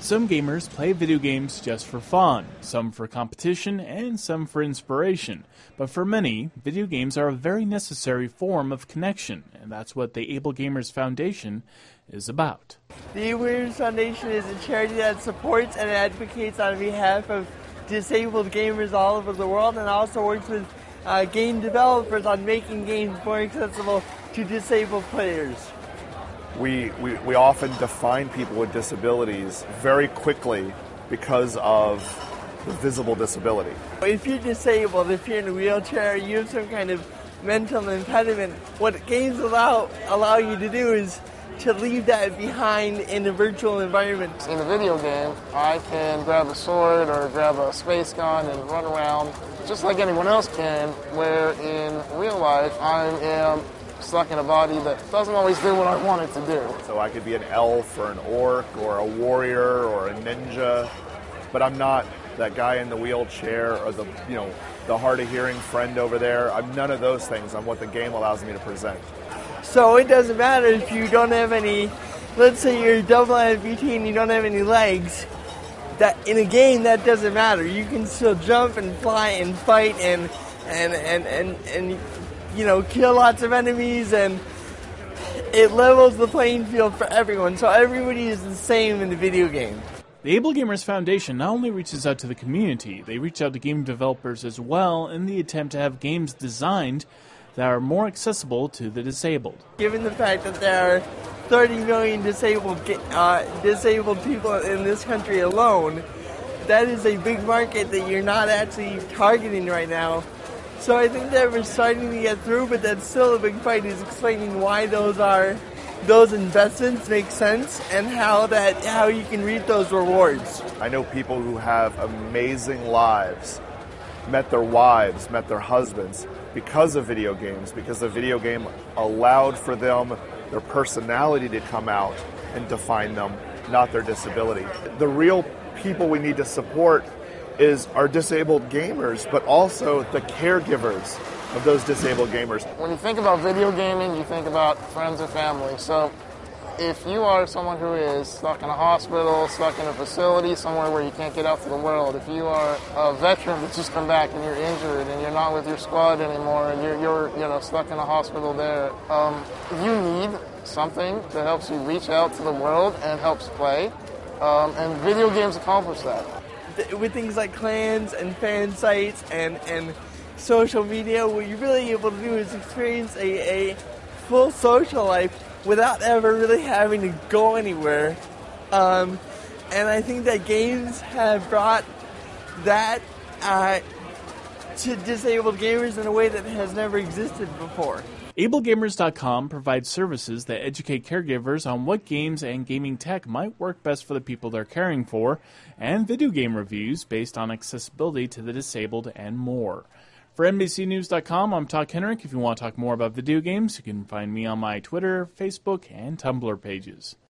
Some gamers play video games just for fun, some for competition, and some for inspiration. But for many, video games are a very necessary form of connection, and that's what the Able Gamers Foundation is about. The Able Gamers Foundation is a charity that supports and advocates on behalf of disabled gamers all over the world, and also works with game developers on making games more accessible to disabled players. We often define people with disabilities very quickly because of the visible disability. If you're disabled, if you're in a wheelchair, you have some kind of mental impediment, what games allow you to do is to leave that behind in a virtual environment. In a video game, I can grab a sword or grab a space gun and run around just like anyone else can, where in real life I am stuck in a body that doesn't always do what I want it to do. So I could be an elf or an orc or a warrior or a ninja, but I'm not that guy in the wheelchair or the hard of hearing friend over there. I'm none of those things. I'm what the game allows me to present. So it doesn't matter if you don't have any, let's say you're a double amputee and you don't have any legs. That in a game that doesn't matter. You can still jump and fly and fight and kill lots of enemies, and it levels the playing field for everyone. So everybody is the same in the video game. The Able Gamers Foundation not only reaches out to the community, they reach out to game developers as well in the attempt to have games designed that are more accessible to the disabled. Given the fact that there are 30 million disabled people in this country alone, that is a big market that you're not actually targeting right now. So I think that we're starting to get through, but that's still a big fight, is explaining why those investments make sense and how you can reap those rewards. I know people who have amazing lives, met their wives, met their husbands because of video games, because the video game allowed for them, their personality to come out and define them, not their disability. The real people we need to support is our disabled gamers, but also the caregivers of those disabled gamers. When you think about video gaming, you think about friends and family. So if you are someone who is stuck in a hospital, stuck in a facility, somewhere where you can't get out to the world, if you are a veteran that's just come back and you're injured and you're not with your squad anymore and you're stuck in a hospital there, you need something that helps you reach out to the world and helps play. And video games accomplish that. With things like clans and fan sites and social media, what you're really able to do is experience a full social life without ever really having to go anywhere. And I think that games have brought that to disabled gamers in a way that has never existed before. AbleGamers.com provides services that educate caregivers on what games and gaming tech might work best for the people they're caring for, and video game reviews based on accessibility to the disabled and more. For NBCNews.com, I'm Todd Kenrick. If you want to talk more about video games, you can find me on my Twitter, Facebook, and Tumblr pages.